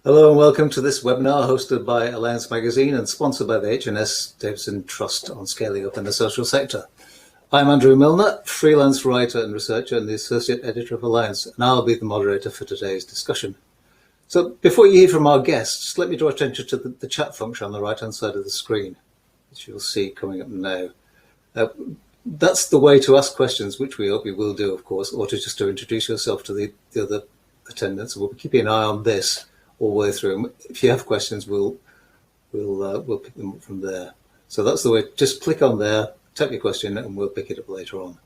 Hello and welcome to this webinar hosted by Alliance Magazine and sponsored by the H&S Davidson Trust on scaling up in the social sector. I'm Andrew Milner, freelance writer and researcher and the Associate Editor of Alliance, and I'll be the moderator for today's discussion. So before you hear from our guests, let me draw attention to the chat function on the right-hand side of the screen, which you'll see coming up now. That's the way to ask questions, which we hope you will do, of course, or to introduce yourself to the other attendants. We'll be keeping an eye on this all the way through. And if you have questions, we'll pick them up from there. So that's the way. Just click on there, type your question, and we'll pick it up later on.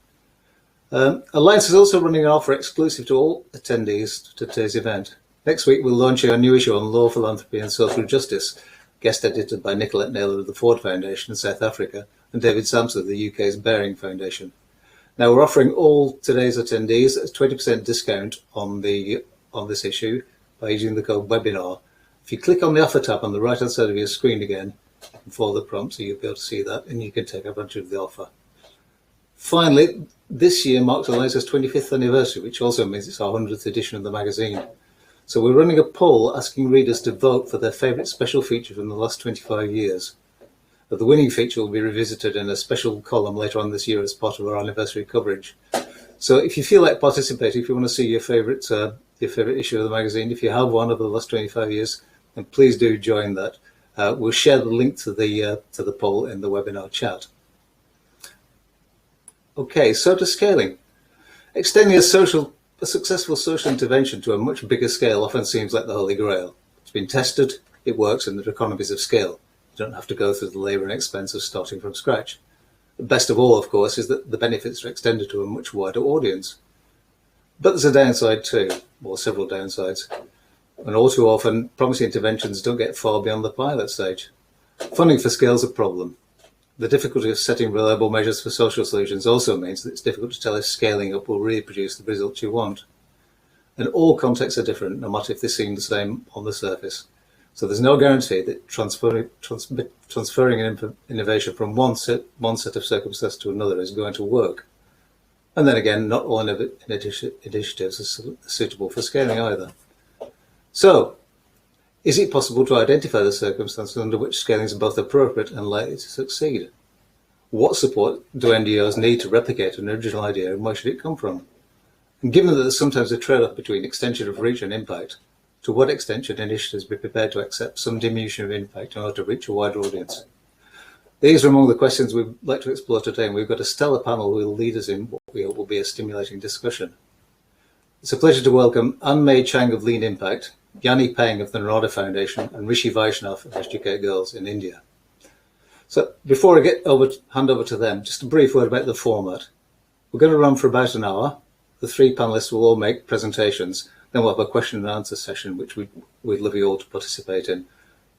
Alliance is also running an offer exclusive to all attendees to today's event. Next week, we'll launch our new issue on law, philanthropy, and social justice, guest edited by Nicolette Naylor of the Ford Foundation in South Africa and David Sampson of the UK's Bearing Foundation. Now, we're offering all today's attendees a 20% discount on this issue by using the code webinar. If you click on the offer tab on the right hand side of your screen again and follow the prompt, so you'll be able to see that and you can take advantage of the offer. Finally, this year marks Alliance's 25th anniversary, which also means it's our 100th edition of the magazine. So we're running a poll asking readers to vote for their favourite special feature from the last 25 years. But the winning feature will be revisited in a special column later on this year as part of our anniversary coverage. So if you feel like participating, if you want to see your favourite issue of the magazine, if you have one over the last 25 years, then please do join that. We'll share the link to the poll in the webinar chat. Okay, so to scaling. Extending a successful social intervention to a much bigger scale often seems like the Holy Grail. It's been tested, it works, and there are economies of scale. You don't have to go through the labour and expense of starting from scratch. The best of all, of course, is that the benefits are extended to a much wider audience. But there's a downside too, or several downsides. And all too often, promising interventions don't get far beyond the pilot stage. Funding for scale is a problem. The difficulty of setting reliable measures for social solutions also means that it's difficult to tell if scaling up will really produce the results you want. And all contexts are different, no matter if they seem the same on the surface. So there's no guarantee that transferring innovation from one set of circumstances to another is going to work. And then again, not all initiatives are suitable for scaling either. So, is it possible to identify the circumstances under which scaling is both appropriate and likely to succeed? What support do NGOs need to replicate an original idea, and where should it come from? And given that there's sometimes a trade-off between extension of reach and impact, to what extent should initiatives be prepared to accept some diminution of impact in order to reach a wider audience? These are among the questions we'd like to explore today, and we've got a stellar panel who will lead us in what we hope will be a stimulating discussion. It's a pleasure to welcome Chang of Lean Impact, Yanni Peng of the Narada Foundation, and Rishi Vaishnav of Educate Girls in India. So before I hand over to them, just a brief word about the format. We're going to run for about an hour. The three panelists will all make presentations. Then we'll have a question and answer session, which we'd love you all to participate in,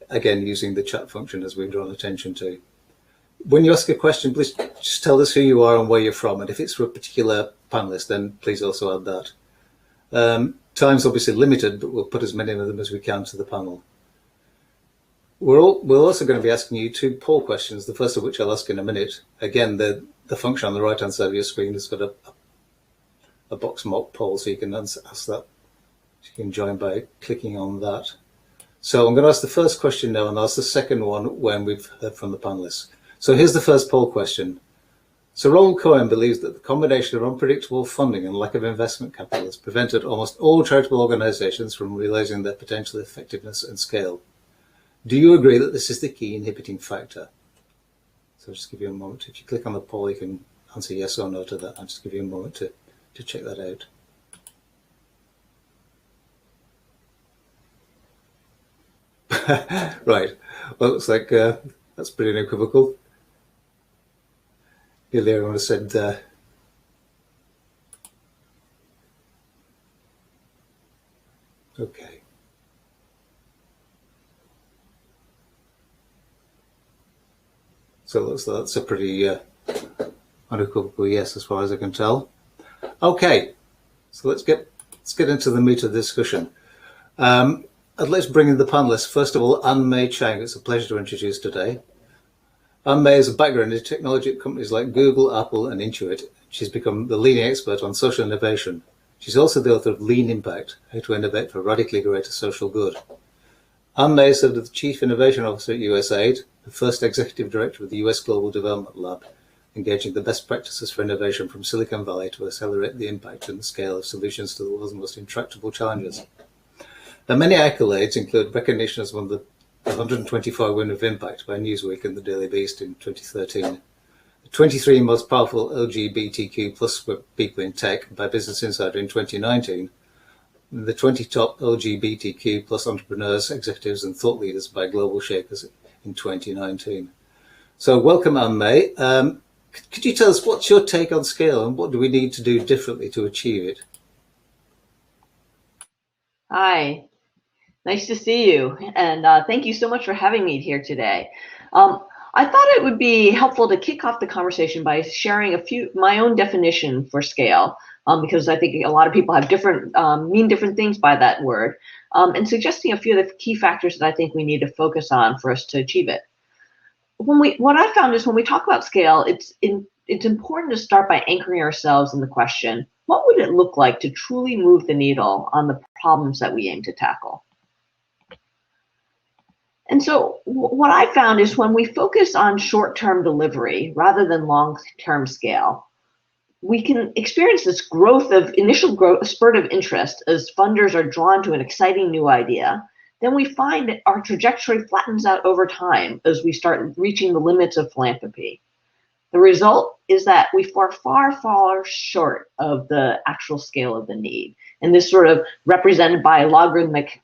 again, using the chat function as we've drawn attention to. When you ask a question, please just tell us who you are and where you're from. And if it's for a particular panelist, then please also add that. Time's obviously limited, but we'll put as many of them as we can to the panel. We're also going to be asking you two poll questions, the first of which I'll ask in a minute. Again, the function on the right-hand side of your screen has got a box mock poll, so you can ask that. You can join by clicking on that. So I'm going to ask the first question now, and ask the second one when we've heard from the panelists. So here's the first poll question. So Roland Cohen believes that the combination of unpredictable funding and lack of investment capital has prevented almost all charitable organisations from realising their potential effectiveness and scale. Do you agree that this is the key inhibiting factor? So I'll just give you a moment. If you click on the poll, you can answer yes or no to that. I'll just give you a moment to check that out. Right. Well, it looks like that's pretty unequivocal. Earlier, I would have said okay. So it looks like that's a pretty unequivocal yes, as far as I can tell. Okay, so let's get into the meat of the discussion. Let's bring in the panelists. First of all, Anne-May Chang. It's a pleasure to introduce today. Anne-May has a background in technology at companies like Google, Apple, and Intuit. She's become the leading expert on social innovation. She's also the author of Lean Impact, How to Innovate for Radically Greater Social Good. Anne May served as the Chief Innovation Officer at USAID, the first Executive Director of the US Global Development Lab, engaging the best practices for innovation from Silicon Valley to accelerate the impact and the scale of solutions to the world's most intractable challenges. Her many accolades include recognition as one of the 125 Women of Impact by Newsweek and the Daily Beast in 2013, the 23 most powerful LGBTQ plus people in tech by Business Insider in 2019, and the 20 top LGBTQ plus entrepreneurs, executives and thought leaders by Global Shakers in 2019. So welcome, Anne May. Could you tell us what's your take on scale and what do we need to do differently to achieve it? Hi, nice to see you. And thank you so much for having me here today. I thought it would be helpful to kick off the conversation by sharing my own definition for scale, because I think a lot of people have mean different things by that word, and suggesting a few of the key factors that I think we need to focus on for us to achieve it. What I found is when we talk about scale, it's important to start by anchoring ourselves in the question, what would it look like to truly move the needle on the problems that we aim to tackle? And so what I found is when we focus on short-term delivery rather than long-term scale, we can experience this initial spurt of interest as funders are drawn to an exciting new idea. Then we find that our trajectory flattens out over time as we start reaching the limits of philanthropy. The result is that we fall far short of the actual scale of the need. And this sort of represented by a logarithmic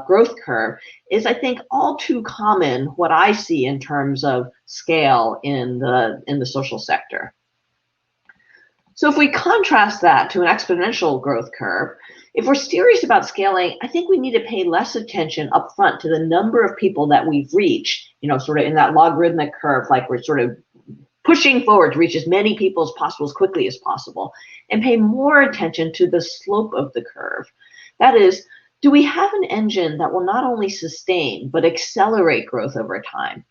growth curve is, I think, all too common what I see in terms of scale in the social sector. So if we contrast that to an exponential growth curve, if we're serious about scaling, I think we need to pay less attention up front to the number of people that we've reached, sort of in that logarithmic curve, like we're sort of pushing forward to reach as many people as possible as quickly as possible, and pay more attention to the slope of the curve. That is, do we have an engine that will not only sustain, but accelerate growth over time?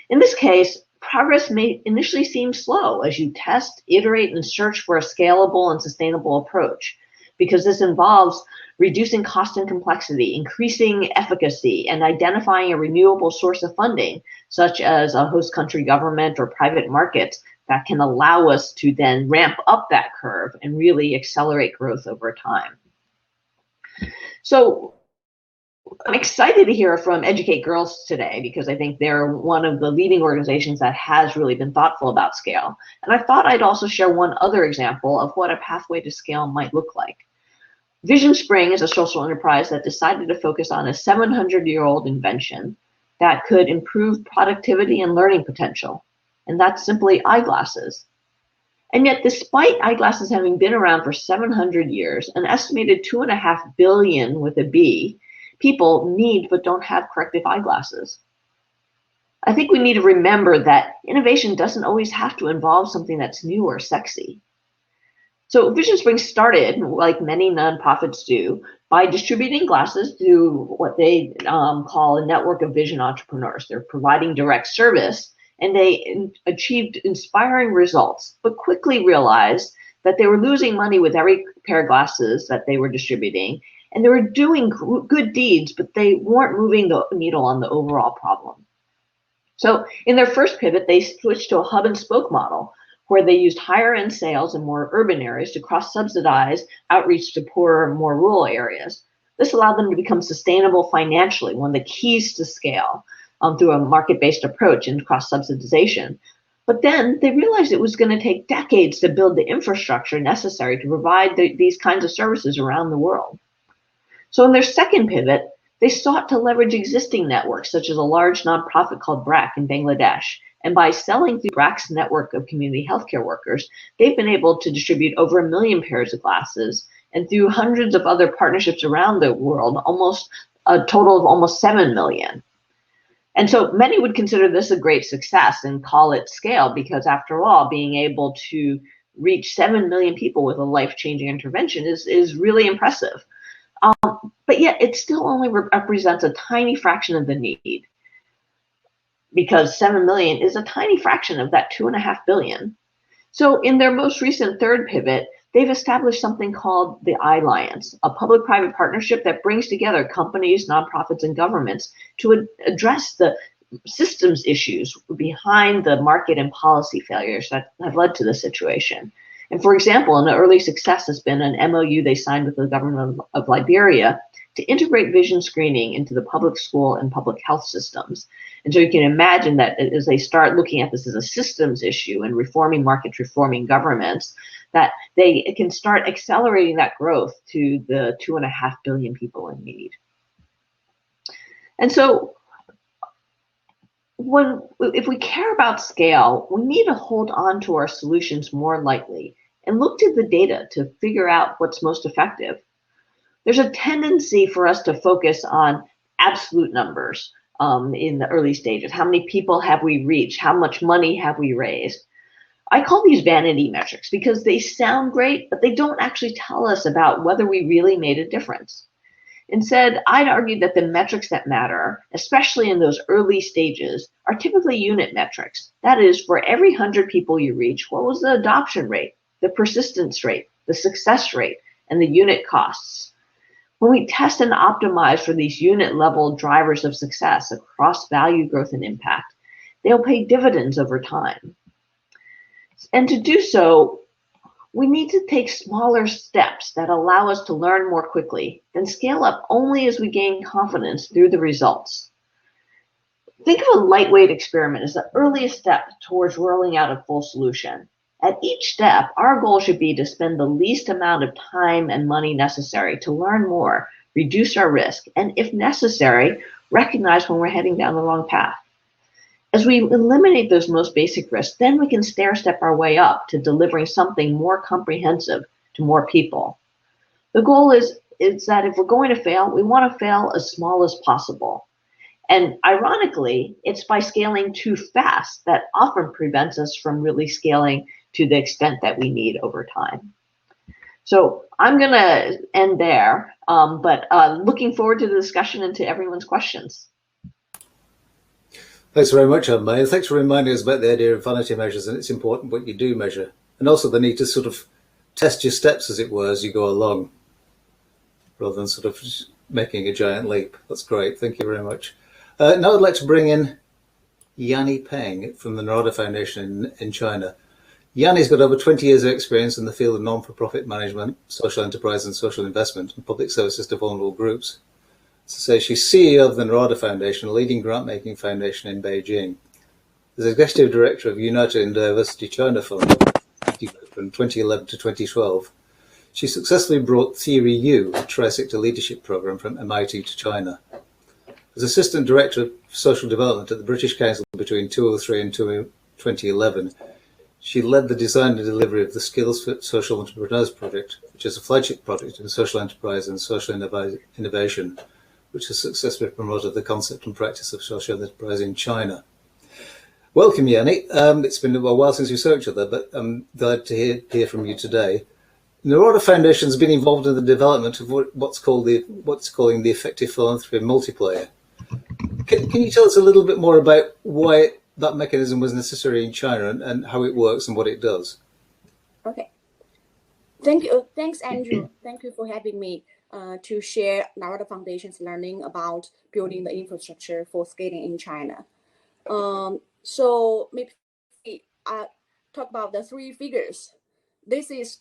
In this case, progress may initially seem slow as you test, iterate, and search for a scalable and sustainable approach, because this involves reducing cost and complexity, increasing efficacy, and identifying a renewable source of funding, such as a host country government or private markets, that can allow us to then ramp up that curve and really accelerate growth over time. So I'm excited to hear from Educate Girls today, because I think they're one of the leading organizations that has really been thoughtful about scale. And I thought I'd also share one other example of what a pathway to scale might look like. Vision Spring is a social enterprise that decided to focus on a 700-year-old invention that could improve productivity and learning potential, and that's simply eyeglasses. And yet, despite eyeglasses having been around for 700 years, an estimated 2.5 billion with a B people need but don't have corrective eyeglasses. I think we need to remember that innovation doesn't always have to involve something that's new or sexy. So Vision Spring started, like many nonprofits do, by distributing glasses to what they call a network of vision entrepreneurs. They're providing direct service, and they achieved inspiring results, but quickly realized that they were losing money with every pair of glasses that they were distributing, and they were doing good deeds, but they weren't moving the needle on the overall problem. So in their first pivot, they switched to a hub and spoke model, where they used higher end sales in more urban areas to cross-subsidize outreach to poorer, more rural areas. This allowed them to become sustainable financially, one of the keys to scale through a market-based approach and cross-subsidization. But then they realized it was going to take decades to build the infrastructure necessary to provide these kinds of services around the world. So in their second pivot, they sought to leverage existing networks, such as a large nonprofit called BRAC in Bangladesh. And by selling through BRAC's network of community healthcare workers, they've been able to distribute over 1 million pairs of glasses, and through hundreds of other partnerships around the world, a total of almost 7 million. And so many would consider this a great success and call it scale, because after all, being able to reach 7 million people with a life-changing intervention is really impressive. But yet it still only represents a tiny fraction of the need, because 7 million is a tiny fraction of that 2.5 billion. So in their most recent third pivot, they've established something called the Alliance, a public-private partnership that brings together companies, nonprofits, and governments to address the systems issues behind the market and policy failures that have led to the situation. And for example, an early success has been an MOU they signed with the government of Liberia to integrate vision screening into the public school and public health systems. And so you can imagine that as they start looking at this as a systems issue and reforming markets, reforming governments, that they can start accelerating that growth to the 2.5 billion people in need. And so if we care about scale, we need to hold on to our solutions more lightly and look to the data to figure out what's most effective. There's a tendency for us to focus on absolute numbers in the early stages. How many people have we reached? How much money have we raised? I call these vanity metrics because they sound great, but they don't actually tell us about whether we really made a difference. Instead, I'd argue that the metrics that matter, especially in those early stages, are typically unit metrics. That is, for every 100 people you reach, what was the adoption rate, the persistence rate, the success rate, and the unit costs? When we test and optimize for these unit level drivers of success across value growth and impact, they'll pay dividends over time. And to do so, we need to take smaller steps that allow us to learn more quickly, then scale up only as we gain confidence through the results. Think of a lightweight experiment as the earliest step towards rolling out a full solution. At each step, our goal should be to spend the least amount of time and money necessary to learn more, reduce our risk, and if necessary, recognize when we're heading down the wrong path. As we eliminate those most basic risks, then we can stair-step our way up to delivering something more comprehensive to more people. The goal is that if we're going to fail, we want to fail as small as possible. And ironically, it's by scaling too fast that often prevents us from really scaling to the extent that we need over time. So I'm going to end there, but looking forward to the discussion and to everyone's questions. Thanks very much, Anne-May, and thanks for reminding us about the idea of vanity measures, and it's important what you do measure, and also the need to sort of test your steps, as it were, as you go along, rather than sort of making a giant leap. That's great. Thank you very much. Now I'd like to bring in Yanni Peng from the Narada Foundation in China. Yanni's got over 20 years of experience in the field of non-for-profit management, social enterprise and social investment, and public services to vulnerable groups. So she's CEO of the Narada Foundation, a leading grant-making foundation in Beijing. As Executive Director of United in Diversity China Fund from 2011 to 2012, she successfully brought Theory U, a tri-sector leadership program from MIT to China. As Assistant Director of Social Development at the British Council between 2003 and 2011, she led the design and delivery of the Skills for Social Entrepreneurs project, which is a flagship project in social enterprise and social innovation, which has successfully promoted the concept and practice of social enterprise in China. Welcome, Yanni. It's been a while since we saw each other, but I'm glad to hear from you today. Narada Foundation has been involved in the development of what's calling the effective philanthropy multiplier. Can you tell us a little bit more about why that mechanism was necessary in China and how it works and what it does? Okay. Thank you. Thanks, Andrew. Thank you for having me to share Narada Foundation's learning about building the infrastructure for scaling in China. So maybe talk about the three figures. This is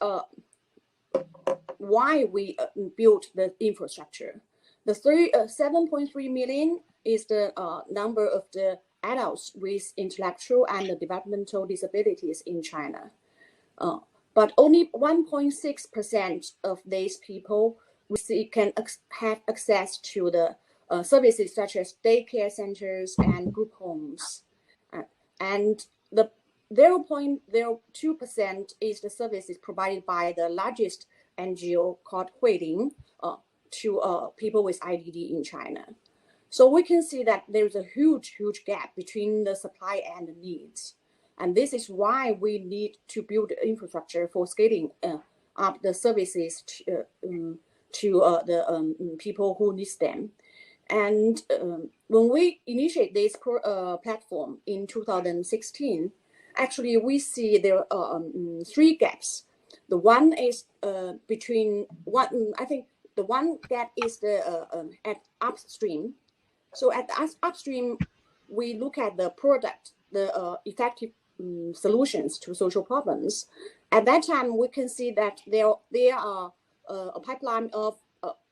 why we built the infrastructure. The 7.3 million is the number of the adults with intellectual and developmental disabilities in China. But only 1.6% of these people can have access to the services such as daycare centers and group homes. And the 0.02% is the services provided by the largest NGO called Huilin to people with IDD in China. So we can see that there's a huge gap between the supply and the needs. And this is why we need to build infrastructure for scaling up the services to the people who need them. And when we initiate this platform in 2016, actually we see there are three gaps. The one is between one. I think the one that is the at upstream. So at the upstream, we look at the product, the effective solutions to social problems. At that time, we can see that there are a pipeline of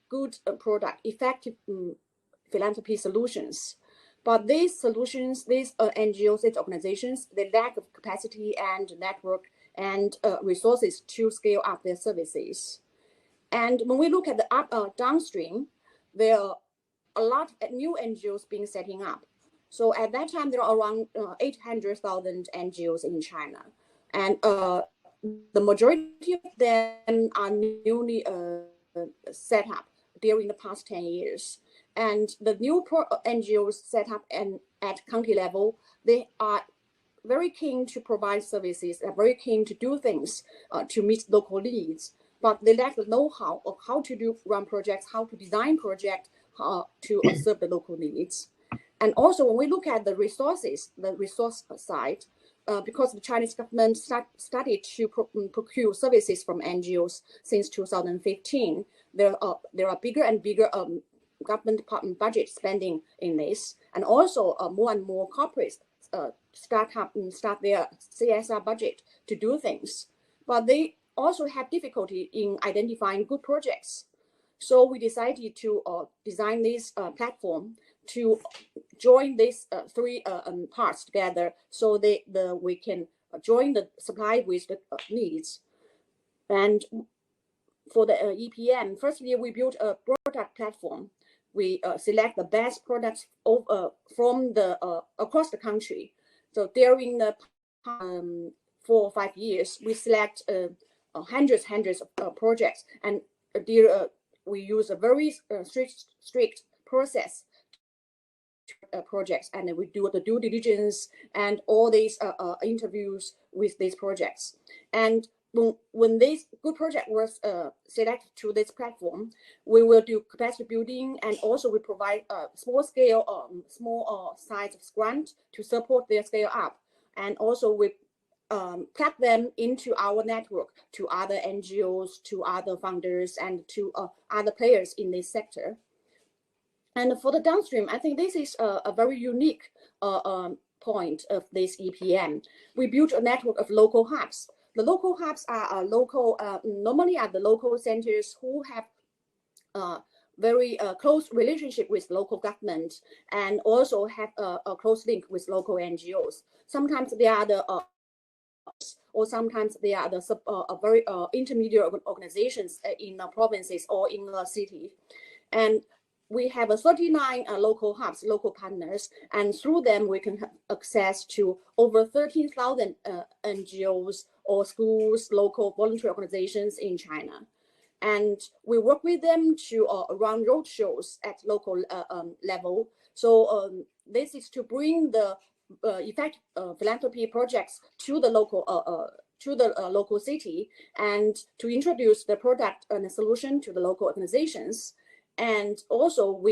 good product, effective philanthropy solutions. But these solutions, these NGOs, these organizations, they lack of capacity and network and resources to scale up their services. And when we look at the downstream, there are a lot of new NGOs being setting up. So at that time, there are around 800,000 NGOs in China. And the majority of them are newly set up during the past 10 years. And the new NGOs set up at county level, they are very keen to provide services, they're very keen to do things to meet local needs, but they lack the know-how of how to run projects, how to design projects to serve the local needs. And also when we look at the resources, the resource side, because the Chinese government started to procure services from NGOs since 2015, there are bigger and bigger government department budget spending in this, and also more and more corporates start their CSR budget to do things, but they also have difficulty in identifying good projects. So we decided to design this platform to join these three parts together, so we can join the supply with the needs. And for the EPM, firstly, we built a product platform. We select the best products from across the country. So during the 4 or 5 years, we select hundreds of projects, and we use a very strict process projects, and we do the due diligence and all these interviews with these projects. And when this good project was selected to this platform, we will do capacity building, and also we provide small size of grant to support their scale up, and also we plug them into our network to other NGOs, to other funders, and to other players in this sector. And for the downstream, I think this is a very unique point of this EPM. We built a network of local hubs. The local hubs are normally are the local centers who have very close relationship with local government, and also have a close link with local NGOs. Sometimes they are the or sometimes they are the very intermediate organizations in provinces or in the city. And we have 39 local hubs, local partners, and through them we can have access to over 13,000 NGOs or schools, local voluntary organizations in China. And we work with them to run road shows at local level. So this is to bring the effective philanthropy projects to the local city, and to introduce the product and the solution to the local organizations. And also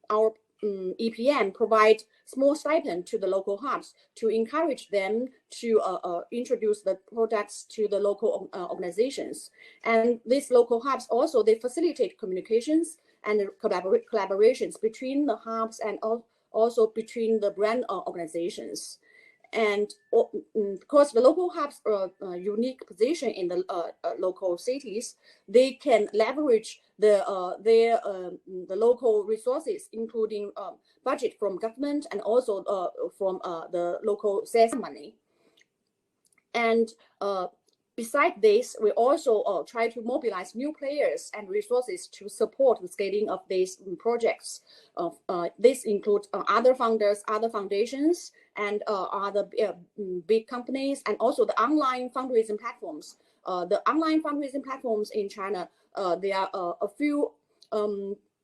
our EPM provide small stipend to the local hubs to encourage them to introduce the products to the local organizations. And these local hubs also, they facilitate communications and collaborations between the hubs and also between the brand organizations. And because the local hubs are a unique position in the local cities, they can leverage the local resources, including budget from government and also from the local sales money. And besides this, we also try to mobilize new players and resources to support the scaling of these projects. This includes other funders, other foundations, and other big companies, and also the online fundraising platforms. The online fundraising platforms in China, there are a few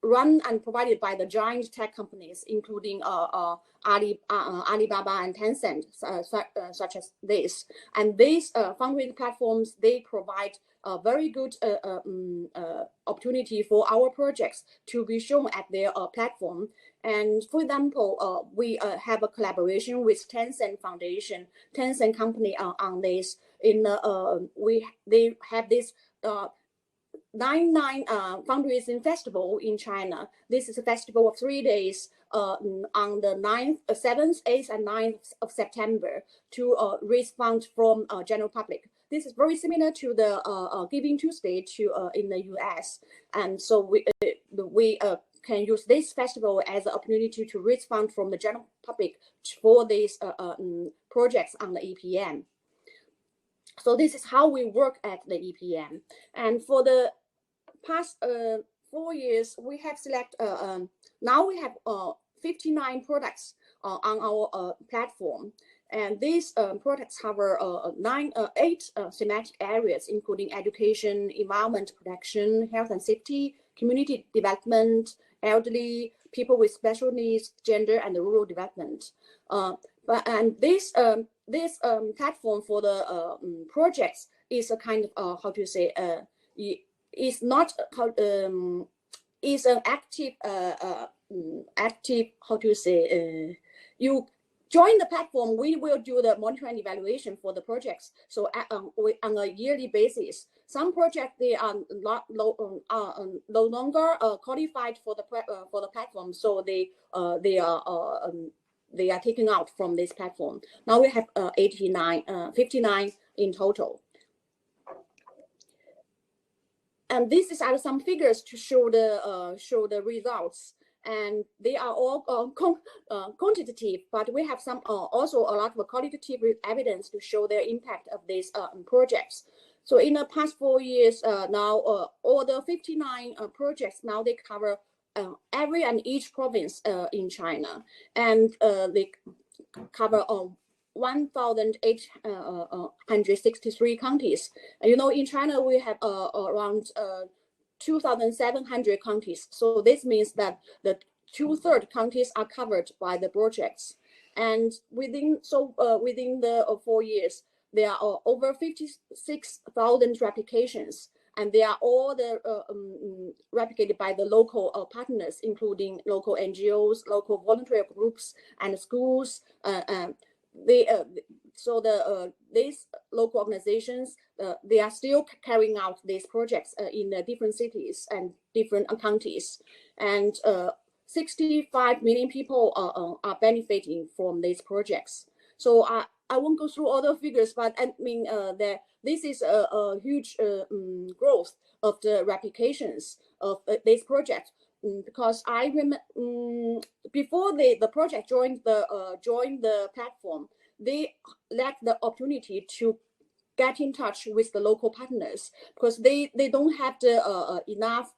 run and provided by the giant tech companies, including Alibaba and Tencent, such as this. And these fundraising platforms, they provide a very good opportunity for our projects to be shown at their platform. And for example, we have a collaboration with Tencent Foundation, Tencent company on this. in they have this 9/9 fundraising festival in China. This is a festival of 3 days on the 9th, 7th, 8th, and 9th of September to raise funds from general public. This is very similar to the Giving Tuesday in the US, and so we can use this festival as an opportunity to raise funds from the general public for these projects on the EPM. So this is how we work at the EPM. And for the past 4 years, we have now we have 59 products on our platform. And these products cover 8 thematic areas, including education, environment protection, health and safety, community development, elderly, people with special needs, gender, and rural development. This platform for the projects is a kind of how to say is not is an active how to say you join the platform. We will do the monitoring and evaluation for the projects. So on a yearly basis, some projects they are no longer qualified for the platform, so they are taken out from this platform. Now we have 59 in total. And this is some figures to show the results, and they are all quantitative, but we have some also a lot of qualitative evidence to show their impact of these projects. So in the past 4 years, now all the 59 projects now they cover every and each province in China, and they cover 1,863 counties. You know, in China we have around 2,700 counties. So this means that the 2/3 counties are covered by the projects. And within the 4 years, there are over 56,000 replications, and they are all replicated by the local partners, including local NGOs, local voluntary groups, and schools. These local organizations, they are still carrying out these projects in different cities and different counties, and 65 million people are benefiting from these projects. So I won't go through all the figures, but I mean this is a huge growth of the replications of this project. Because I remember before the project joined the platform, they lacked the opportunity to get in touch with the local partners because they don't have the enough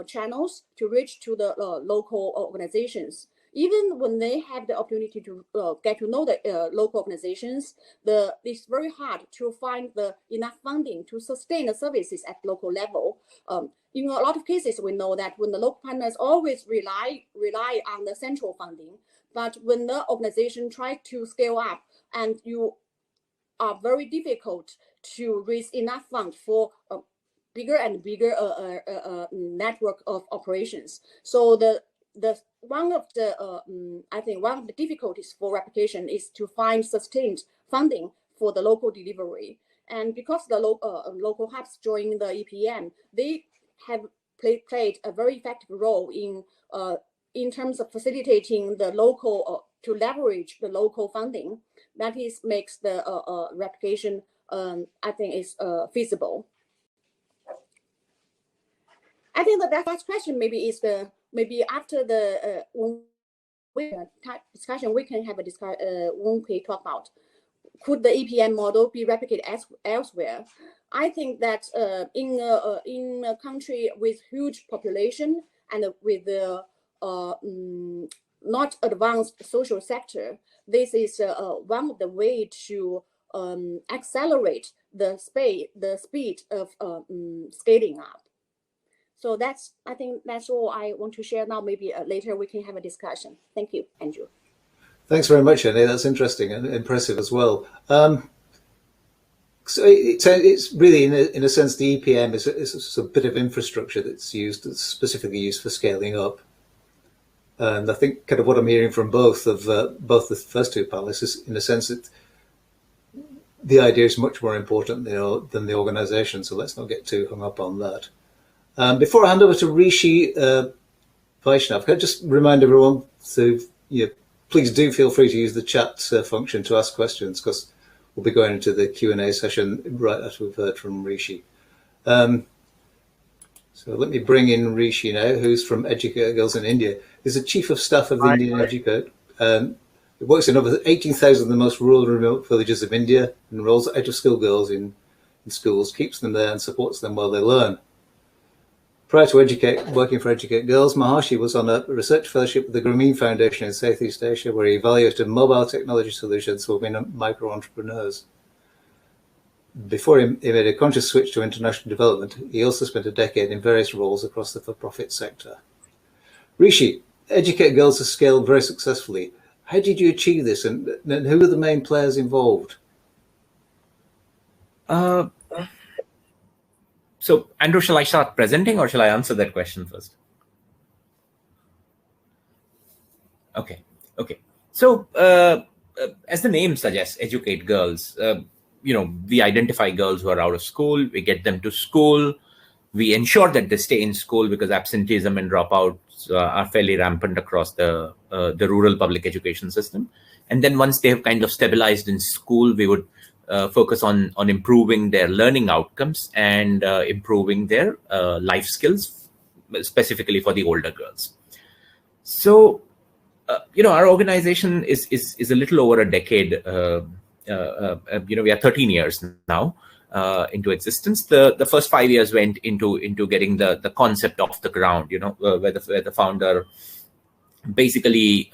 channels to reach to the local organizations. Even when they have the opportunity to get to know the local organizations, it's very hard to find the enough funding to sustain the services at local level. In a lot of cases, we know that when the local partners always rely on the central funding, but when the organization tries to scale up, and you are very difficult to raise enough funds for a bigger and bigger network of operations. So one of the I think one of the difficulties for replication is to find sustained funding for the local delivery. And because the local hubs join the EPM, they have played a very effective role in terms of facilitating the local to leverage the local funding. That makes the replication I think is feasible. I think the next question maybe is maybe after the discussion we can have a discussion when we talk about could the EPM model be replicated elsewhere. I think that in a country with huge population and with the not advanced social sector, this is one of the way to accelerate the speed of scaling up. So I think that's all I want to share now. Maybe later we can have a discussion. Thank you, Andrew. Thanks very much, Yanni. That's interesting and impressive as well. So it's really, in a sense, the EPM is a bit of infrastructure that's specifically used for scaling up. And I think kind of what I'm hearing from both the first two panelists is, in a sense, that the idea is much more important than the organization, so let's not get too hung up on that. Before I hand over to Rishi Vaishnav, can I just remind everyone to, please do feel free to use the chat function to ask questions, because we'll be going into the Q&A session right after we've heard from Rishi. So let me bring in Rishi now, who's from Educate Girls in India. He's the Chief of Staff of the Indian Educate. It works in over 18,000 of the most rural and remote villages of India, enrolls out-of-school girls in schools, keeps them there and supports them while they learn. Prior to working for Educate Girls, Maharshi was on a research fellowship with the Grameen Foundation in Southeast Asia, where he evaluated mobile technology solutions for women micro-entrepreneurs. Before he made a conscious switch to international development, he also spent a decade in various roles across the for-profit sector. Rishi, Educate Girls has scaled very successfully. How did you achieve this, and who are the main players involved? So, Andrew, shall I start presenting or shall I answer that question first? Okay. So, as the name suggests, Educate Girls, we identify girls who are out of school, we get them to school, we ensure that they stay in school because absenteeism and dropouts are fairly rampant across the rural public education system. And then once they have kind of stabilized in school, we would focus on improving their learning outcomes and improving their life skills, specifically for the older girls. So, our organization is a little over a decade. We are 13 years now into existence. The first 5 years went into getting the concept off the ground, where the founder basically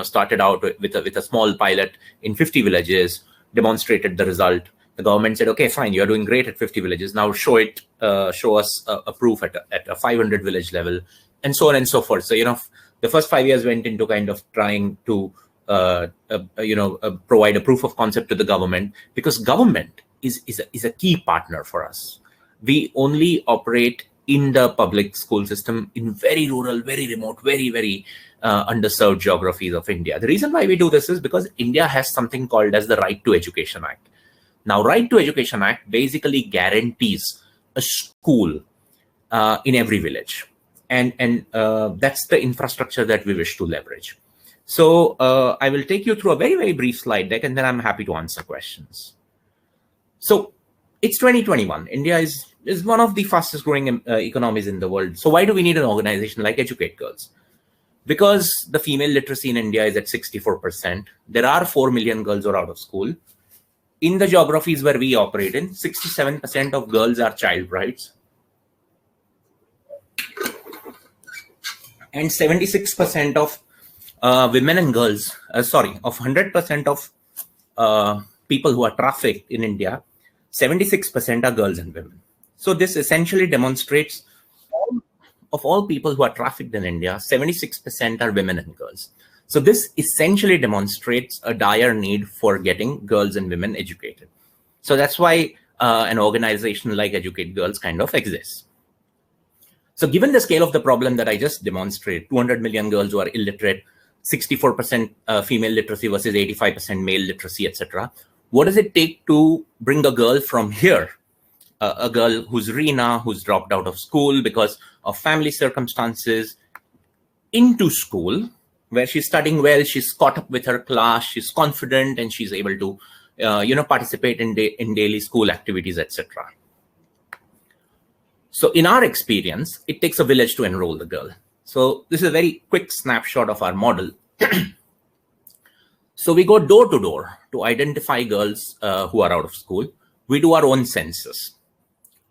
started out with a small pilot in 50 villages, demonstrated the result. The government said, okay, fine, you're doing great at 50 villages. Now show us a proof at a 500 village level, and so on and so forth. So, the first 5 years went into kind of trying to provide a proof of concept to the government, because government is a key partner for us. We only operate in the public school system in very rural, very remote, very, very underserved geographies of India. The reason why we do this is because India has something called as the Right to Education Act. Now, Right to Education Act basically guarantees a school in every village. And that's the infrastructure that we wish to leverage. So I will take you through a very, very brief slide deck, and then I'm happy to answer questions. So it's 2021. India is one of the fastest growing economies in the world. So why do we need an organization like Educate Girls? Because the female literacy in India is at 64%. There are 4 million girls who are out of school. In the geographies where we operate in, 67% of girls are child brides. And 76% of women and girls, of 100% of people who are trafficked in India, 76% are girls and women. So this essentially demonstrates of all people who are trafficked in India, 76% are women and girls. So this essentially demonstrates a dire need for getting girls and women educated. So that's why an organization like Educate Girls kind of exists. So given the scale of the problem that I just demonstrated, 200 million girls who are illiterate, 64% female literacy versus 85% male literacy, etc. What does it take to bring a girl from here, a girl who's Reena, who's dropped out of school because of family circumstances, into school, where she's studying well, she's caught up with her class, she's confident, and she's able to, participate in daily school activities, etc. So in our experience, it takes a village to enroll the girl. So this is a very quick snapshot of our model. So we go door to door to identify girls who are out of school. We do our own census.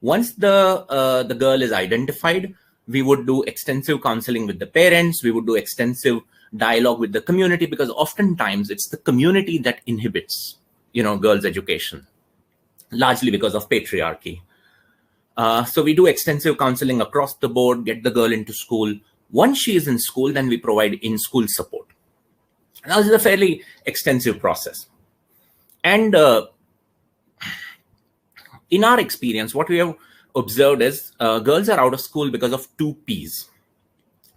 Once the girl is identified, we would do extensive counseling with the parents. We would do extensive dialogue with the community, because oftentimes it's the community that inhibits, girls' education, largely because of patriarchy. So we do extensive counseling across the board, get the girl into school. Once she is in school, then we provide in-school support. Now, this is a fairly extensive process. And in our experience, what we have observed is girls are out of school because of 2 Ps.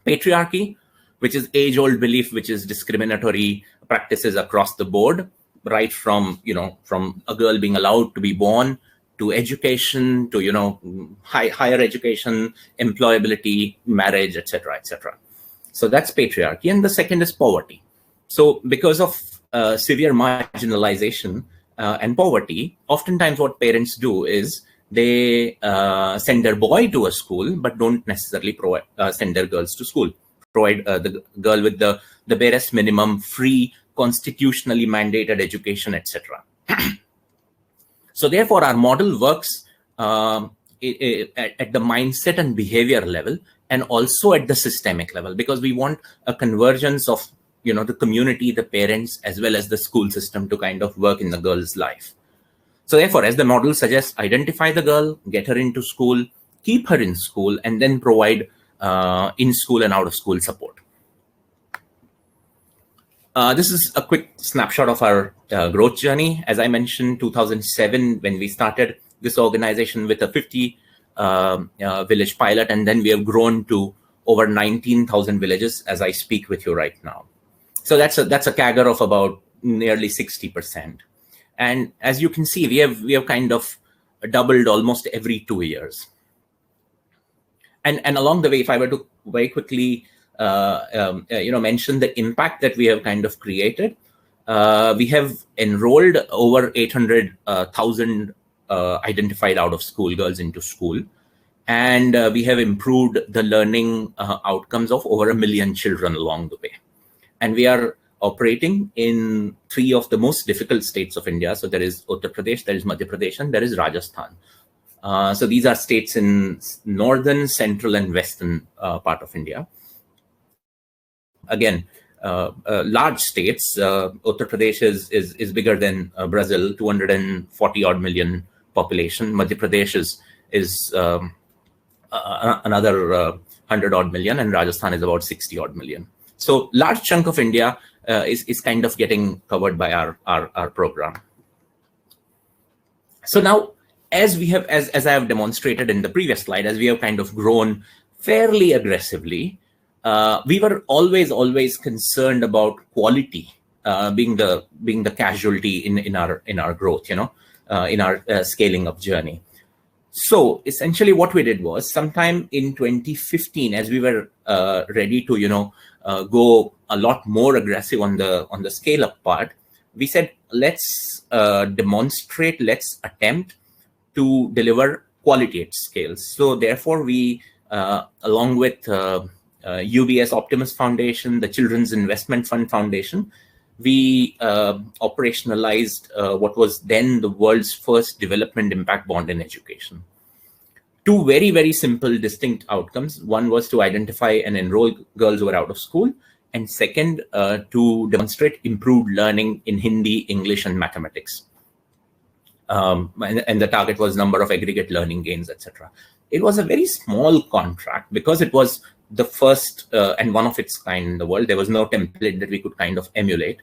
Patriarchy, which is age-old belief, which is discriminatory practices across the board, right from from a girl being allowed to be born, to education, to higher education, employability, marriage, etc., etc. So that's patriarchy. And the second is poverty. So because of severe marginalization and poverty, oftentimes what parents do is they send their boy to a school, but don't necessarily send their girls to school. Provide the girl with the barest minimum, free, constitutionally mandated education, etc. So therefore, our model works at the mindset and behavior level, and also at the systemic level, because we want a convergence of the community, the parents, as well as the school system to kind of work in the girl's life. So therefore, as the model suggests, identify the girl, get her into school, keep her in school, and then provide in-school and out-of-school support. This is a quick snapshot of our growth journey. As I mentioned, 2007, when we started this organization with a 50 village pilot, and then we have grown to over 19,000 villages as I speak with you right now. So that's a CAGR of about nearly 60%. And as you can see, we have kind of doubled almost every 2 years. And along the way, if I were to very quickly mention the impact that we have kind of created, we have enrolled over 800,000 identified out-of-school girls into school. And we have improved the learning outcomes of over 1 million children along the way. And we are operating in 3 of the most difficult states of India. So there is Uttar Pradesh, there is Madhya Pradesh, and there is Rajasthan. So these are states in northern, central, and western part of India. Again, large states. Uttar Pradesh is bigger than Brazil, 240 odd million population. Madhya Pradesh is another 100 odd million, and Rajasthan is about 60 odd million. So large chunk of India is kind of getting covered by our program. So now, as I have demonstrated in the previous slide, as we have kind of grown fairly aggressively, we were always concerned about quality being the casualty in our growth, in our scaling up journey. So essentially, what we did was, sometime in 2015, as we were ready to go a lot more aggressive on the scale up part, we said, let's demonstrate, let's attempt to deliver quality at scale. So therefore, we along with UBS Optimus Foundation, the Children's Investment Fund Foundation, we operationalized what was then the world's first development impact bond in education. 2 very, very simple, distinct outcomes. One was to identify and enroll girls who were out of school, and second, to demonstrate improved learning in Hindi, English, and mathematics. And the target was number of aggregate learning gains, etc. It was a very small contract because it was the first and one of its kind in the world. There was no template that we could kind of emulate,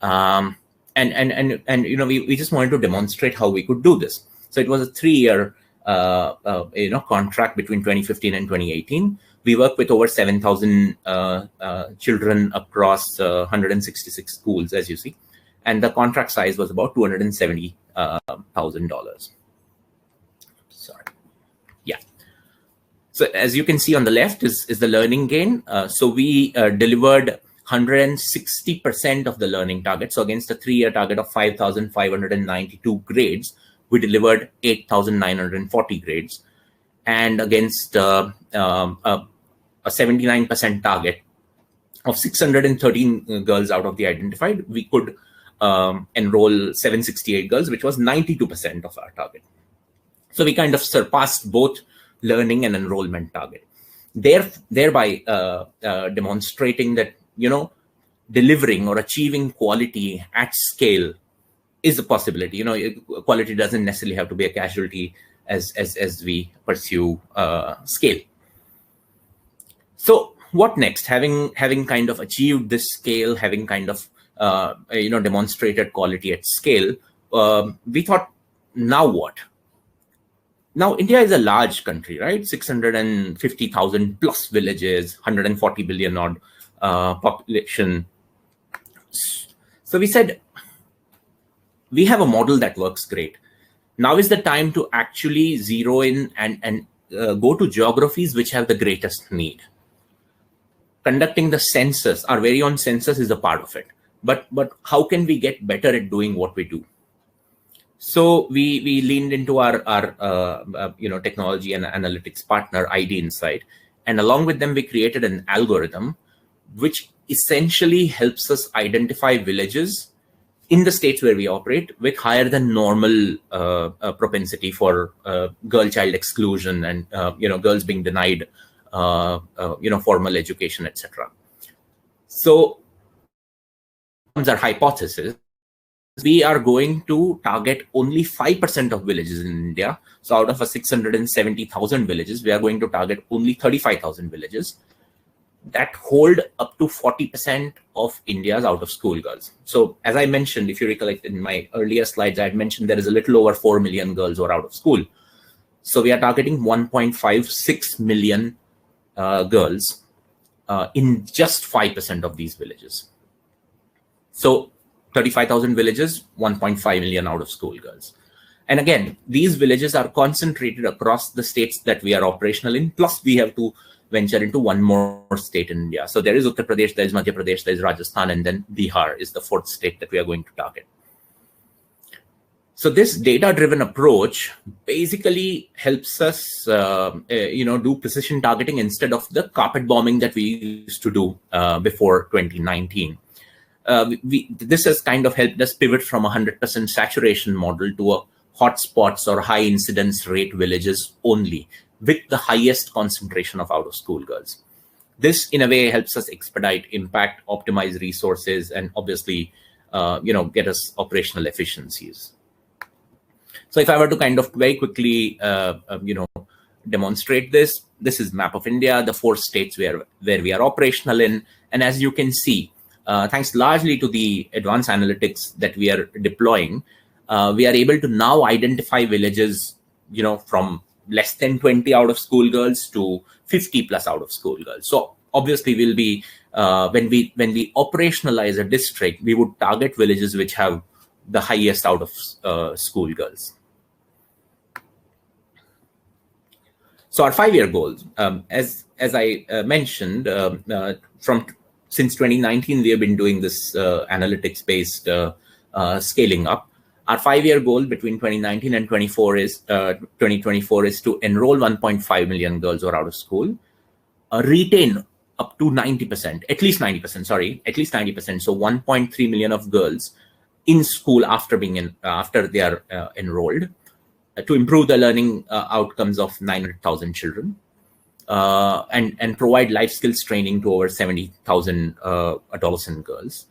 and we just wanted to demonstrate how we could do this. So it was a 3-year contract between 2015 and 2018. We worked with over 7,000 children across 166 schools, as you see, and the contract size was about $270,000. Sorry. Yeah. So as you can see on the left is the learning gain. So we delivered 160% of the learning target. So against a 3-year target of 5,592 grades, we delivered 8,940 grades. And against a 79% target of 613 girls out of the identified, we could enroll 768 girls, which was 92% of our target. So we kind of surpassed both learning and enrollment target, thereby demonstrating that delivering or achieving quality at scale is a possibility. Quality doesn't necessarily have to be a casualty as we pursue scale. So what next? Having kind of achieved this scale, having kind of demonstrated quality at scale, we thought, now what? Now, India is a large country, right? 650,000 plus villages, 140 billion odd population. So we said, we have a model that works great. Now is the time to actually zero in and go to geographies which have the greatest need. Conducting the census, our very own census, is a part of it. But how can we get better at doing what we do? So we leaned into our technology and analytics partner, ID Insight, and along with them we created an algorithm which essentially helps us identify villages in the states where we operate with higher than normal propensity for girl child exclusion and girls being denied formal education, etc. So our hypothesis, we are going to target only 5% of villages in India. So out of 670,000 villages, we are going to target only 35,000 villages that hold up to 40% of India's out of school girls. So as I mentioned, if you recollect in my earlier slides, I had mentioned there is a little over 4 million girls who are out of school. So we are targeting 1.56 million girls in just 5% of these villages. So 35,000 villages, 1.5 million out of school girls. And again, these villages are concentrated across the states that we are operational in, plus we have to venture into one more state in India. So there is Uttar Pradesh, there is Madhya Pradesh, there is Rajasthan, and then Bihar is the fourth state that we are going to target. So this data-driven approach basically helps us, do precision targeting instead of the carpet bombing that we used to do before 2019. This has kind of helped us pivot from a 100% saturation model to a hotspots or high incidence rate villages only, with the highest concentration of out-of-school girls. This, in a way, helps us expedite impact, optimize resources, and obviously, get us operational efficiencies. So if I were to kind of very quickly, demonstrate this, this is map of India, the 4 states where we are operational in. And as you can see, thanks largely to the advanced analytics that we are deploying, we are able to now identify villages, from less than 20 out of school girls to 50 plus out of school girls. So obviously we'll be, when we operationalize a district, we would target villages which have the highest out of school girls. So our 5-year goals, as I mentioned, since 2019, we have been doing this analytics-based scaling up. Our 5-year goal between 2019 and 2024 is to enroll 1.5 million girls who are out of school, retain up to 90%, at least 90%. So 1.3 million of girls in school after they are enrolled, to improve the learning outcomes of 900,000 children. And provide life skills training to over 70,000 adolescent girls.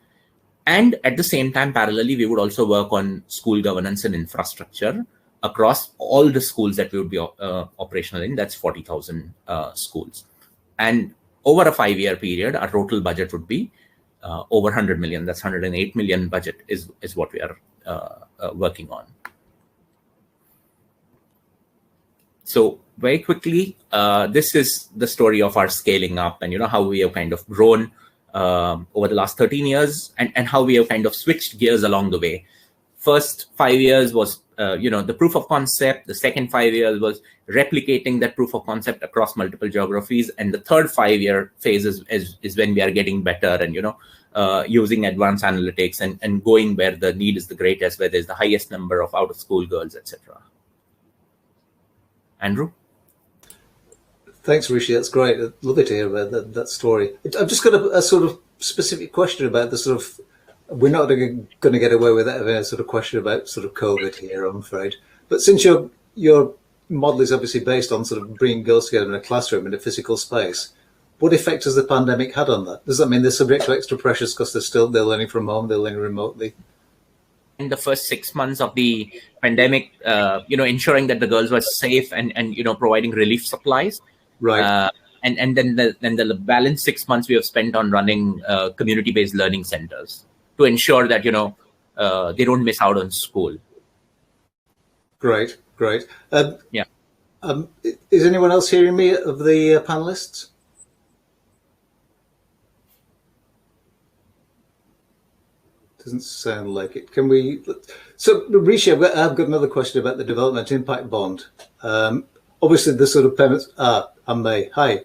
And at the same time, parallelly, we would also work on school governance and infrastructure across all the schools that we would be operational in. That's 40,000 schools. And over a 5-year period, our total budget would be over 100 million. That's 108 million budget is what we are working on. So very quickly, this is the story of our scaling up and, how we have kind of grown over the last 13 years and how we have kind of switched gears along the way. First 5 years was, the proof of concept. The second 5 years was replicating that proof of concept across multiple geographies. And the third 5-year phase is when we are getting better and, using advanced analytics and going where the need is the greatest, where there's the highest number of out of school girls, etc. Andrew? Thanks, Rishi. That's great. Lovely to hear about that story. I've just got a sort of specific question about the sort of, we're not going to get away with that, a sort of question about sort of COVID here, I'm afraid. But since your model is obviously based on sort of bringing girls together in a classroom in a physical space, what effect has the pandemic had on that? Does that mean they're subject to extra pressures because they're learning from home, they're learning remotely? In the first 6 months of the pandemic, ensuring that the girls were safe and providing relief supplies. Right. And then the balance 6 months we have spent on running community-based learning centers to ensure that, they don't miss out on school. Great. Yeah. Is anyone else hearing me of the panelists? Doesn't sound like it. Can we? So, Rishi, I've got another question about the development impact bond. Obviously, the sort of payments. I'm May. Hi.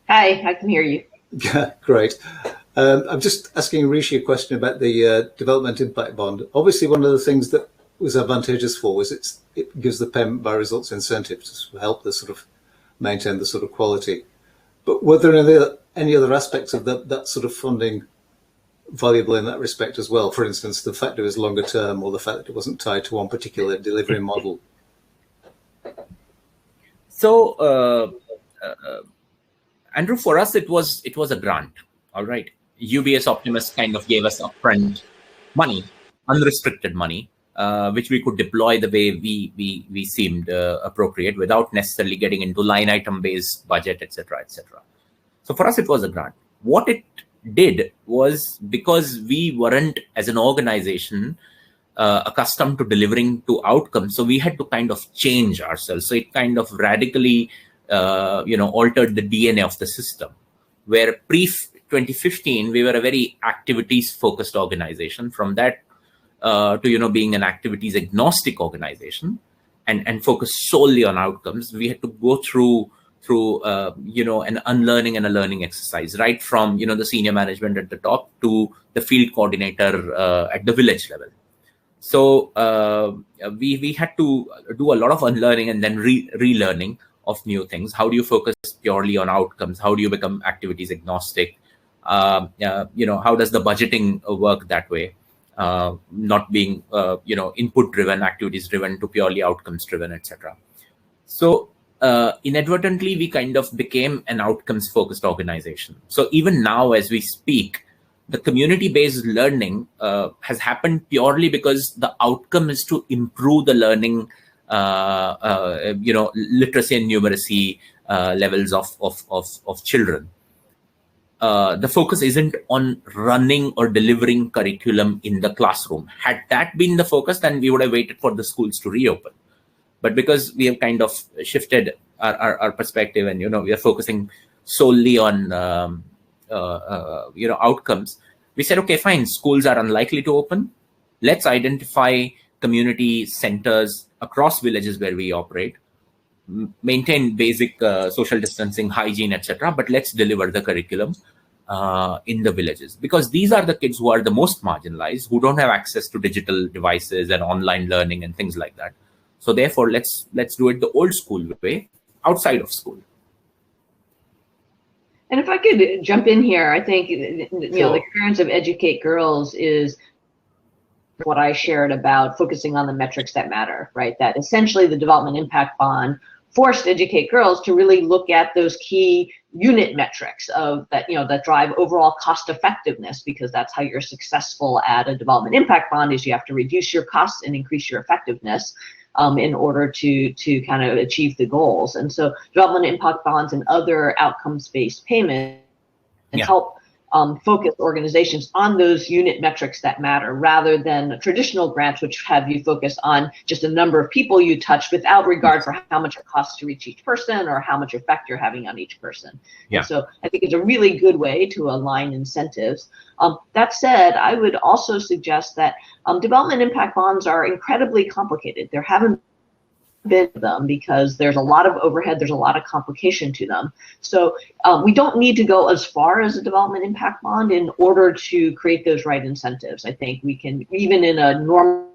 Hi, I can hear you. Yeah, great. I'm just asking Rishi a question about the development impact bond. Obviously, one of the things that was advantageous for was it gives the payment by results incentive to help the sort of maintain the sort of quality. But were there any other aspects of that sort of funding valuable in that respect as well? For instance, the fact it was longer term, or the fact that it wasn't tied to one particular delivery model. So, Andrew, for us, it was a grant. All right, UBS Optimus kind of gave us upfront money, unrestricted money, which we could deploy the way we seemed appropriate, without necessarily getting into line item based budget, etc., etc. So for us, it was a grant. What it did was, because we weren't as an organization accustomed to delivering to outcomes, so we had to kind of change ourselves. So it kind of radically altered the DNA of the system, where pre-2015 we were a very activities focused organization. From that to being an activities agnostic organization and focus solely on outcomes, we had to go through an unlearning and a learning exercise, right from the senior management at the top to the field coordinator at the village level. So we had to do a lot of unlearning and then relearning of new things. How do you focus purely on outcomes? How do you become activities agnostic? How does the budgeting work that way? Not being input driven, activities driven, to purely outcomes driven, etc. So inadvertently, we kind of became an outcomes focused organization. So even now, as we speak, the community based learning has happened purely because the outcome is to improve the learning, literacy and numeracy levels of children. The focus isn't on running or delivering curriculum in the classroom. Had that been the focus, then we would have waited for the schools to reopen. But because we have kind of shifted our perspective, and we are focusing solely on outcomes, we said, okay, fine, schools are unlikely to open. Let's identify community centers across villages where we operate, maintain basic social distancing, hygiene, etc. But let's deliver the curriculum in the villages, because these are the kids who are the most marginalized, who don't have access to digital devices and online learning and things like that. So therefore, let's do it the old school way, outside of school. And if I could jump in here, I think the currents of Educate Girls is what I shared about focusing on the metrics that matter, right? That essentially the development impact bond forced Educate Girls to really look at those key unit metrics of that, that drive overall cost effectiveness, because that's how you're successful at a development impact bond, is you have to reduce your costs and increase your effectiveness in order to kind of achieve the goals. And so development impact bonds and other outcomes-based payments help focus organizations on those unit metrics that matter, rather than traditional grants, which have you focus on just the number of people you touch without regard for how much it costs to reach each person or how much effect you're having on each person. Yeah. And so I think it's a really good way to align incentives. That said, I would also suggest that development impact bonds are incredibly complicated. There haven't been them because there's a lot of overhead, there's a lot of complication to them. So we don't need to go as far as a development impact bond in order to create those right incentives. I think we can, even in a normal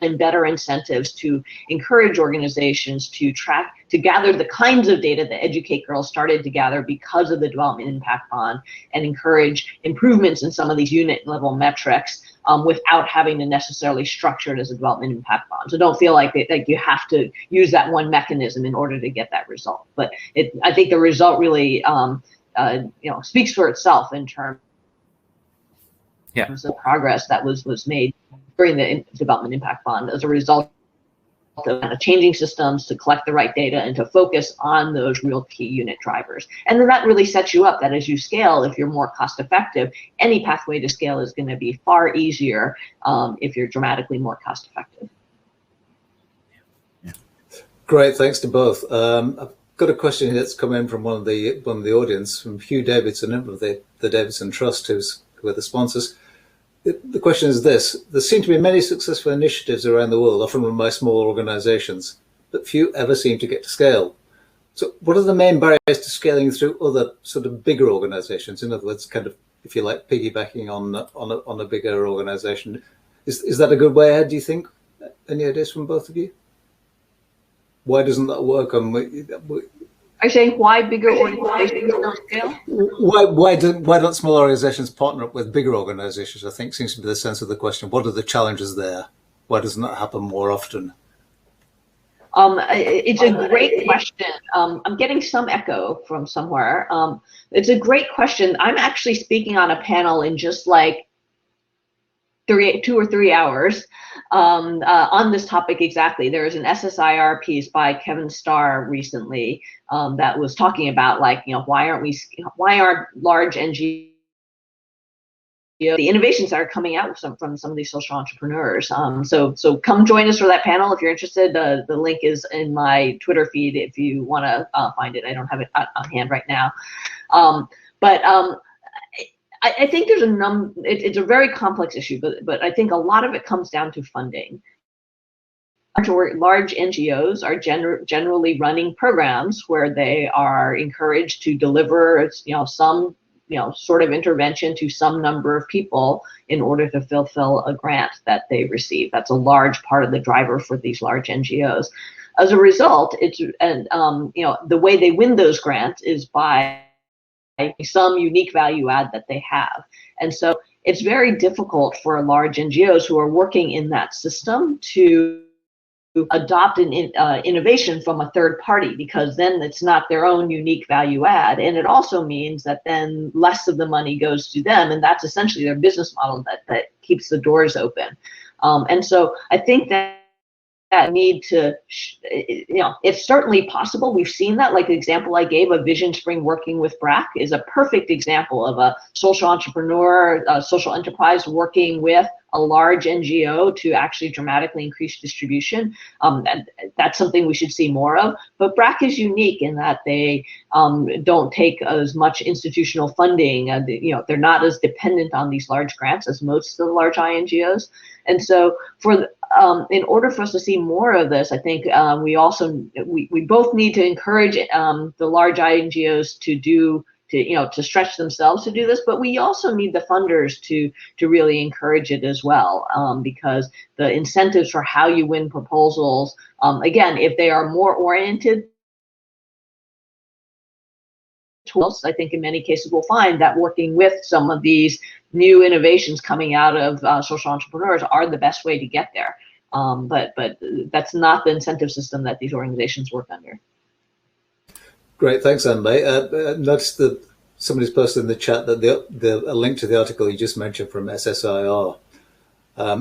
and better incentives, to encourage organizations to track, to gather the kinds of data that Educate Girls started to gather because of the development impact bond, and encourage improvements in some of these unit level metrics without having to necessarily structure it as a development impact bond. So don't feel like you have to use that one mechanism in order to get that result. But I think the result really speaks for itself in terms of progress that was made during the development impact bond as a result of changing systems to collect the right data and to focus on those real key unit drivers. And then that really sets you up that as you scale, if you're more cost effective, any pathway to scale is going to be far easier if you're dramatically more cost effective. Great, thanks to both. I've got a question that's come in from one of the audience, from Hugh Davidson of the Davidson Trust, who are the sponsors. the question is this: there seem to be many successful initiatives around the world, often run by small organizations, but few ever seem to get to scale. So what are the main barriers to scaling through other sort of bigger organizations? In other words, kind of, if you like, piggybacking on a bigger organization. Is that a good way ahead, do you think? Any ideas from both of you? Why doesn't that work? Are you saying why bigger organizations don't scale? Why don't small organizations partner up with bigger organizations? I think seems to be the sense of the question. What are the challenges there? Why doesn't that happen more often? It's a great question. I'm getting some echo from somewhere. It's a great question. I'm actually speaking on a panel in just like 2 or 3 hours on this topic exactly. There was an SSIR piece by Kevin Starr recently that was talking about, like, you know, why aren't large NGOs, the innovations that are coming out from some of these social entrepreneurs. So come join us for that panel if you're interested. The link is in my Twitter feed if you want to find it. I don't have it on hand right now. I think there's it's a very complex issue, but I think a lot of it comes down to funding. Large NGOs are generally running programs where they are encouraged to deliver, some, sort of intervention to some number of people in order to fulfill a grant that they receive. That's a large part of the driver for these large NGOs. As a result, the way they win those grants is by some unique value add that they have. And so it's very difficult for large NGOs who are working in that system to adopt an innovation from a third party, because then it's not their own unique value add. And it also means that then less of the money goes to them, and that's essentially their business model that keeps the doors open. And so I think that need to, it's certainly possible. We've seen that, like the example I gave of Vision Spring working with BRAC is a perfect example of a social entrepreneur, a social enterprise working with a large NGO to actually dramatically increase distribution. And that's something we should see more of. But BRAC is unique in that they don't take as much institutional funding. They're not as dependent on these large grants as most of the large INGOs. And so in order for us to see more of this, I think we both need to encourage the large INGOs to stretch themselves to do this, but we also need the funders to really encourage it as well, because the incentives for how you win proposals, again, if they are more oriented tools, I think in many cases we'll find that working with some of these new innovations coming out of social entrepreneurs are the best way to get there. But that's not the incentive system that these organizations work under. Great, thanks, Anbei. Noticed that somebody's posted in the chat that a link to the article you just mentioned from SSIR.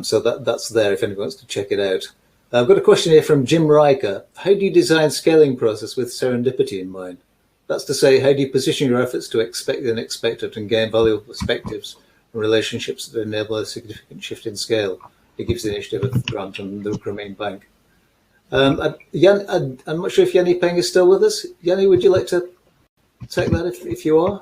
So that's there if anyone wants to check it out. I've got a question here from Jim Riker. How do you design scaling process with serendipity in mind? That's to say, how do you position your efforts to expect the unexpected and gain valuable perspectives and relationships that enable a significant shift in scale? It gives the initiative a grant from the Ukrainian Bank. I'm not sure if Yanni Peng is still with us. Yanni, would you like to take that if you are?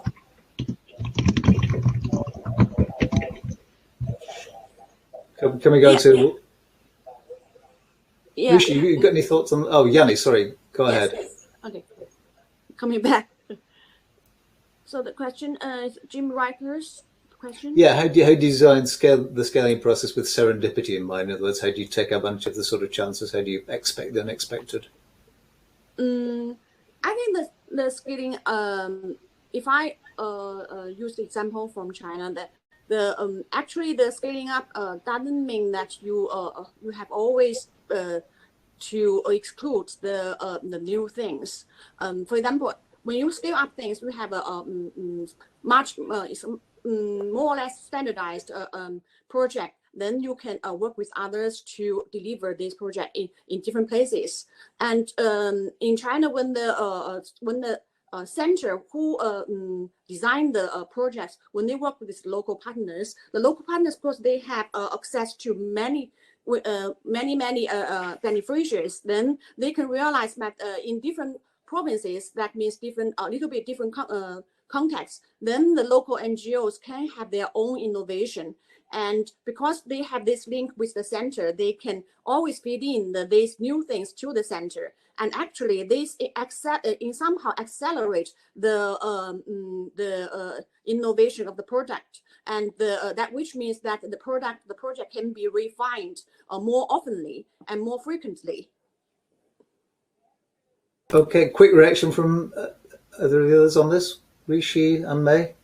Can we go to... Yeah. Rishi, you got any thoughts on... Oh, Yanni, sorry. Go ahead. Yes. Okay. Coming back. So the question is Jim Riker's question? Yeah, how do you design the scaling process with serendipity in mind? In other words, how do you take advantage of the sort of chances? How do you expect the unexpected? I think the scaling, if I use the example from China, that actually the scaling up doesn't mean that you have always to exclude the new things. For example, when you scale up things, we have a much more or less standardized project. Then you can work with others to deliver this project in different places. And in China, when the center who designed the projects, when they work with local partners, the local partners, of course, they have access to many beneficiaries. Then they can realize that in different provinces, that means a little bit different context, then the local NGOs can have their own innovation. And because they have this link with the center, they can always feed in these new things to the center. And actually, this somehow accelerate the innovation of the product, and that which means that the project can be refined more oftenly and more frequently. Okay, quick reaction from either of the others on this, Rishi and May.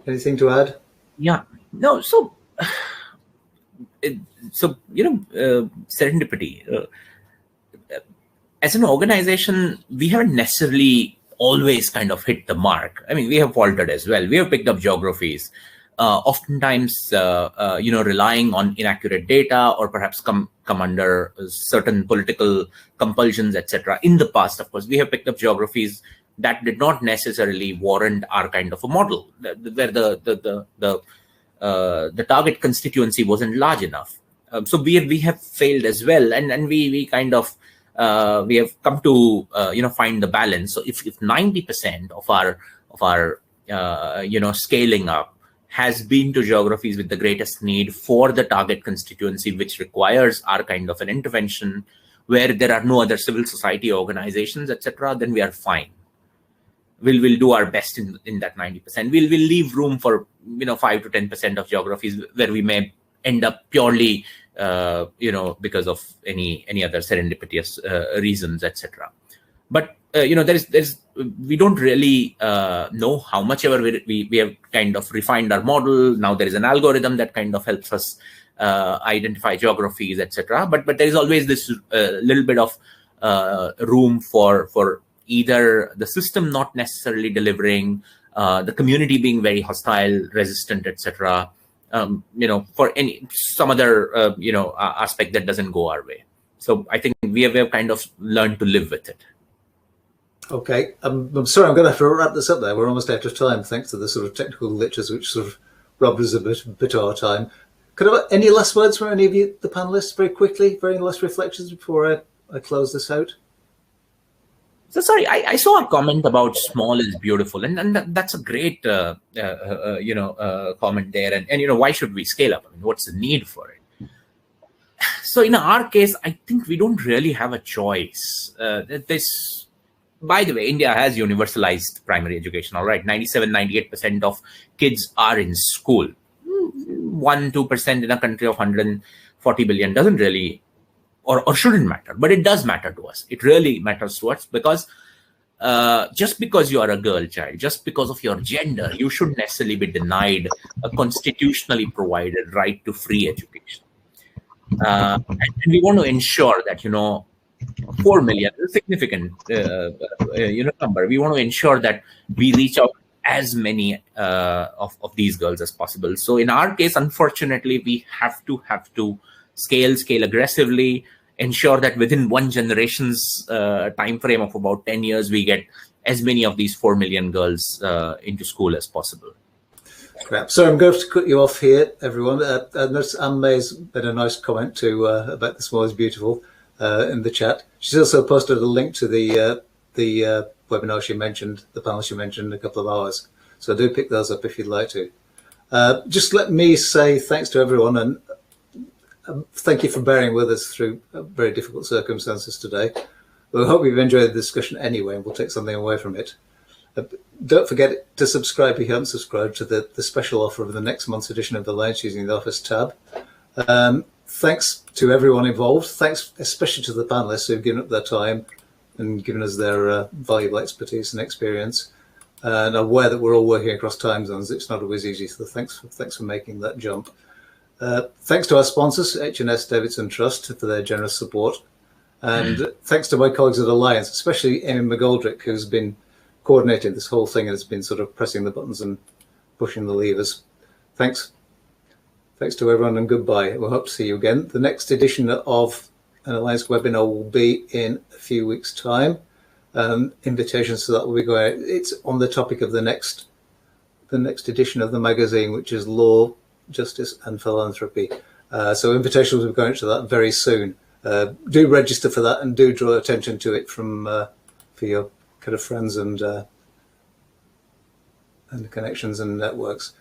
Anything to add? Yeah, no. So, Serendipity. As an organization, we haven't necessarily always kind of hit the mark. I mean, we have faltered as well. We have picked up geographies, oftentimes, relying on inaccurate data, or perhaps come under certain political compulsions, etc. In the past, of course, we have picked up geographies that did not necessarily warrant our kind of a model, where the target constituency wasn't large enough. So we have failed as well, and we kind of we have come to find the balance. So if 90% of our scaling up has been to geographies with the greatest need for the target constituency, which requires our kind of an intervention, where there are no other civil society organizations, etc., then we are fine. We'll do our best in that 90%. We'll leave room for 5 to 10% of geographies where we may end up purely because of any other serendipitous reasons, etc. But there's we don't really know how much ever we have kind of refined our model. Now there is an algorithm that kind of helps us identify geographies, etc. But there is always this little bit of room for either the system not necessarily delivering, the community being very hostile, resistant, etc. For some other aspect that doesn't go our way. So I think we have kind of learned to live with it. Okay, I'm sorry, I'm going to have to wrap this up there. We're almost out of time, thanks to the sort of technical glitches which sort of robbed us a bit of our time. Could I have any last words from any of you, the panelists, very quickly? Very last reflections before I close this out? So sorry, I saw a comment about small is beautiful, and that's a great comment there. And why should we scale up? I mean, what's the need for it? So in our case, I think we don't really have a choice. By the way, India has universalized primary education. All right, 97-98% of kids are in school. 1-2% in a country of 140 billion doesn't really or shouldn't matter, but it does matter to us. It really matters to us because just because you are a girl child, just because of your gender, you shouldn't necessarily be denied a constitutionally provided right to free education. And we want to ensure that 4 million is a significant number. We want to ensure that we reach out as many of these girls as possible. So in our case, unfortunately, we have to scale aggressively, ensure that within one generation's time frame of about 10 years, we get as many of these 4 million girls into school as possible. Crap. So I'm going to cut you off here, everyone. I noticed Anne May's made a nice comment too about the small is beautiful in the chat. She's also posted a link to the webinar she mentioned, the panel she mentioned in a couple of hours. So do pick those up if you'd like to. Just let me say thanks to everyone, and thank you for bearing with us through very difficult circumstances today. We hope you've enjoyed the discussion anyway, and we'll take something away from it. Don't forget to subscribe if you haven't subscribed to the special offer of the next month's edition of the Alliance using the Office tab. Thanks to everyone involved. Thanks especially to the panelists who've given up their time and given us their valuable expertise and experience. And I'm aware that we're all working across time zones. It's not always easy, so thanks for making that jump. Thanks to our sponsors, H&S Davidson Trust, for their generous support. And thanks to my colleagues at Alliance, especially Amy McGoldrick, who's been coordinating this whole thing and has been sort of pressing the buttons and pushing the levers. Thanks to everyone, and goodbye. We'll hope to see you again. The next edition of an Alliance webinar will be in a few weeks' time. Invitations to that will be going out. It's on the topic of the next edition of the magazine, which is Law, Justice and Philanthropy. So invitations will be going out to that very soon. do register for that and do draw attention to it from for your kind of friends and connections and networks.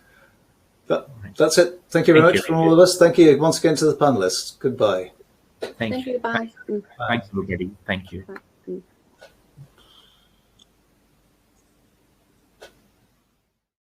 But that's it. Thank you very much from all of us. Thank you once again to the panelists. Goodbye. Thank you. Bye. Thanks, everybody. Thank you. Bye.